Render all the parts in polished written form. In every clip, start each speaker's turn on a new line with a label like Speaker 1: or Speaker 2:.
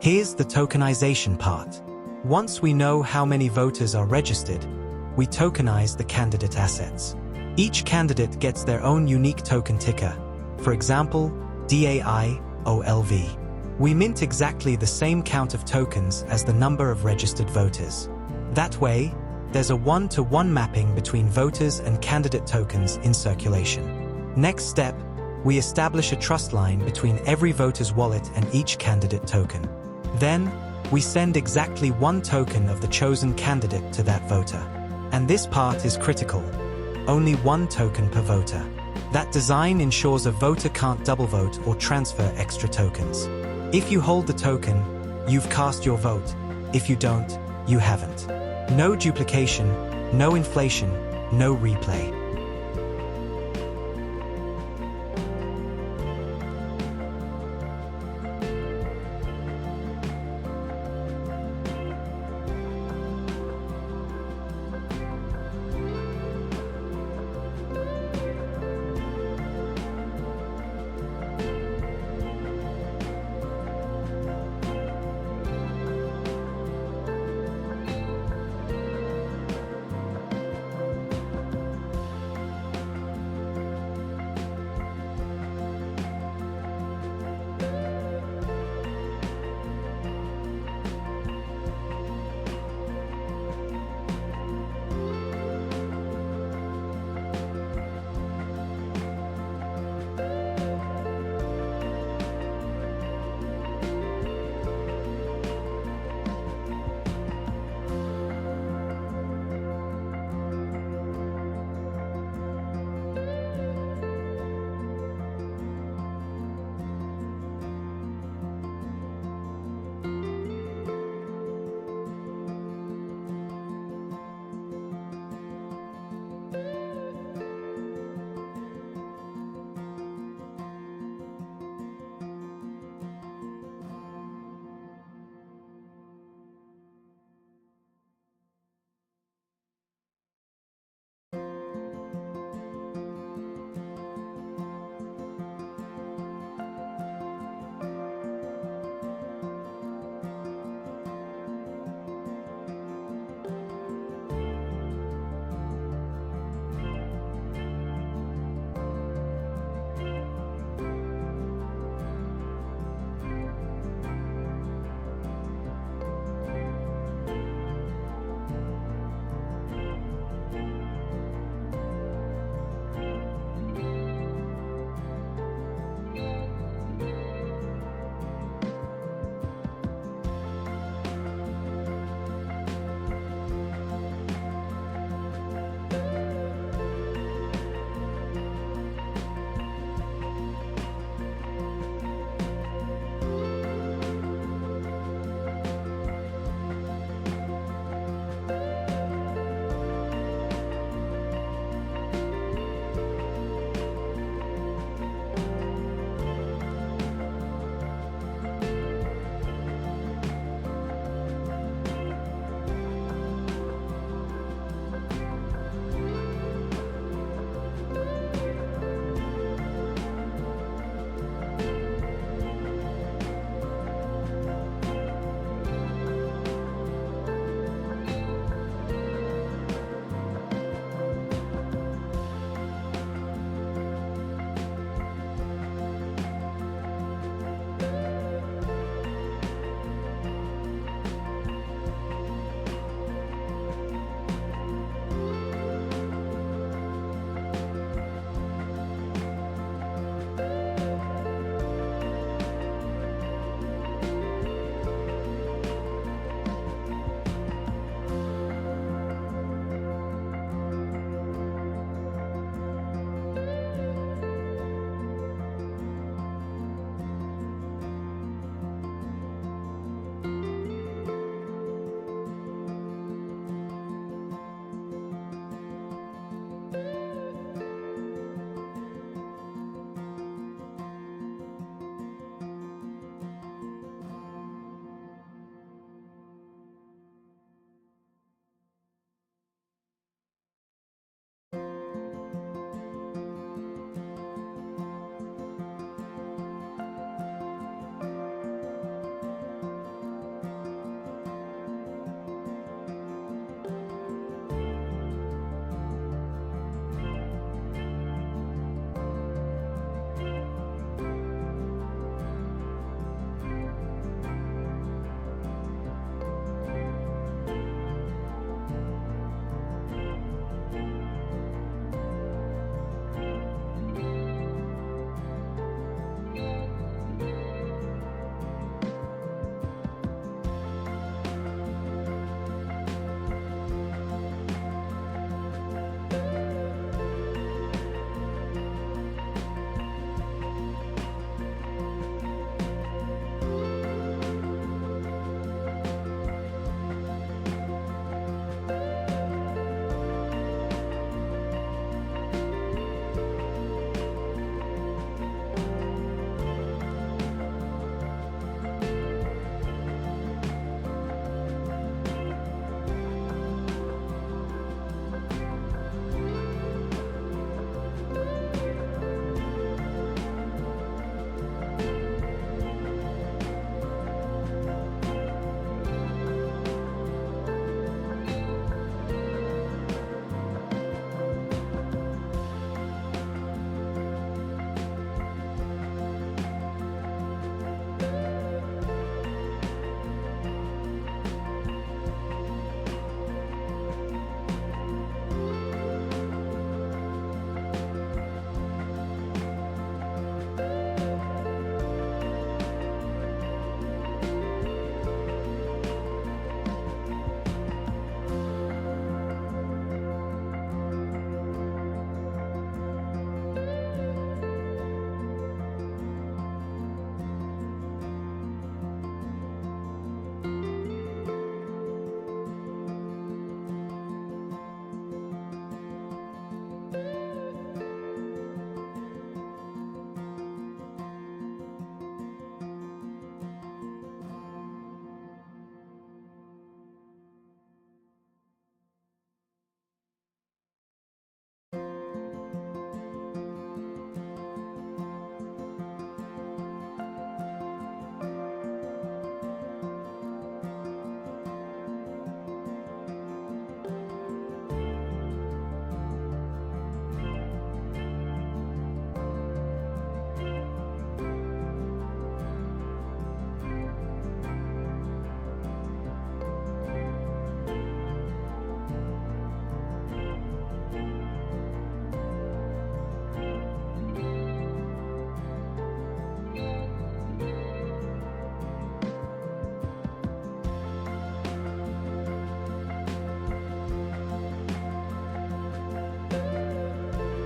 Speaker 1: Here's the tokenization part. Once we know how many voters are registered, we tokenize the candidate assets. Each candidate gets their own unique token ticker, for example, DAIOLV. We mint exactly the same count of tokens as the number of registered voters. That way, there's a one-to-one mapping between voters and candidate tokens in circulation. Next step, we establish a trust line between every voter's wallet and each candidate token. Then, we send exactly one token of the chosen candidate to that voter. And this part is critical. Only one token per voter. That design ensures a voter can't double vote or transfer extra tokens. If you hold the token, you've cast your vote. If you don't, you haven't. No duplication, no inflation, no replay.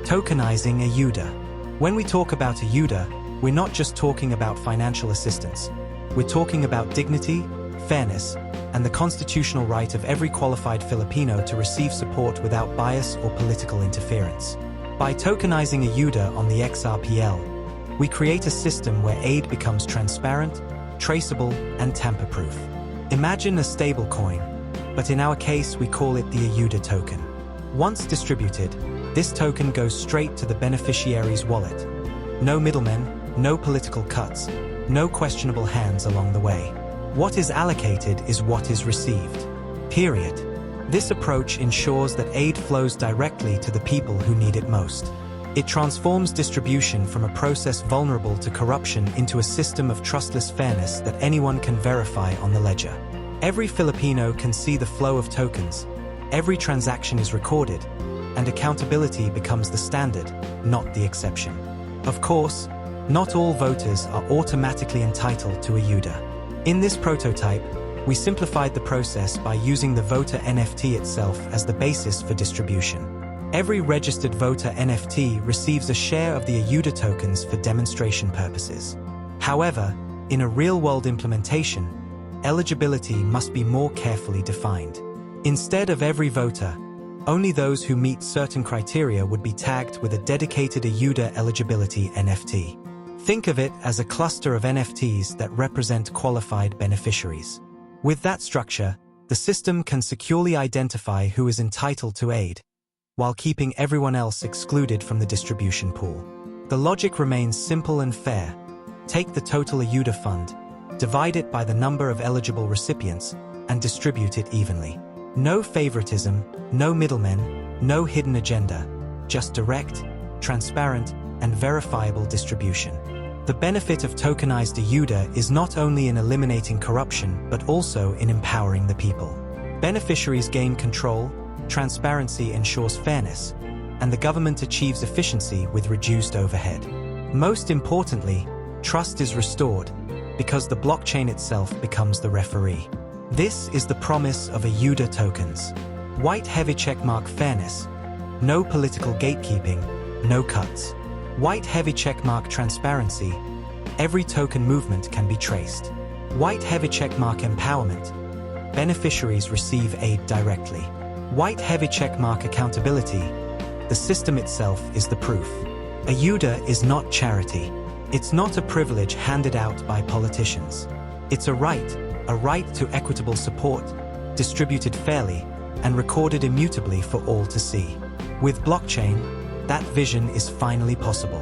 Speaker 1: Tokenizing Ayooda. When we talk about Ayooda, we're not just talking about financial assistance. We're talking about dignity, fairness, and the constitutional right of every qualified Filipino to receive support without bias or political interference. By tokenizing Ayooda on the XRPL, we create a system where aid becomes transparent, traceable, and tamper-proof. Imagine a stablecoin, but in our case we call it the Ayooda token. Once distributed, this token goes straight to the beneficiary's wallet. No middlemen, no political cuts, no questionable hands along the way. What is allocated is what is received. Period. This approach ensures that aid flows directly to the people who need it most. It transforms distribution from a process vulnerable to corruption into a system of trustless fairness that anyone can verify on the ledger. Every Filipino can see the flow of tokens, every transaction is recorded, and accountability becomes the standard, not the exception. Of course, not all voters are automatically entitled to Ayooda. In this prototype, we simplified the process by using the voter NFT itself as the basis for distribution. Every registered voter NFT receives a share of the Ayooda tokens for demonstration purposes. However, in a real-world implementation, eligibility must be more carefully defined. Instead of every voter, only those who meet certain criteria would be tagged with a dedicated Ayooda Eligibility NFT. Think of it as a cluster of NFTs that represent qualified beneficiaries. With that structure, the system can securely identify who is entitled to aid, while keeping everyone else excluded from the distribution pool. The logic remains simple and fair. Take the total Ayooda fund, divide it by the number of eligible recipients, and distribute it evenly. No favoritism, no middlemen, no hidden agenda, just direct, transparent, and verifiable distribution. The benefit of tokenized Ayooda is not only in eliminating corruption but also in empowering the people. Beneficiaries gain control, transparency ensures fairness, and the government achieves efficiency with reduced overhead. Most importantly, trust is restored because the blockchain itself becomes the referee. This is the promise of Ayooda tokens. White heavy checkmark fairness. No political gatekeeping, no cuts. White heavy checkmark transparency. Every token movement can be traced. White heavy checkmark empowerment. Beneficiaries receive aid directly. White heavy checkmark accountability. The system itself is the proof. Ayooda is not charity. It's not a privilege handed out by politicians. It's a right to equitable support, distributed fairly, and recorded immutably for all to see. With blockchain, that vision is finally possible.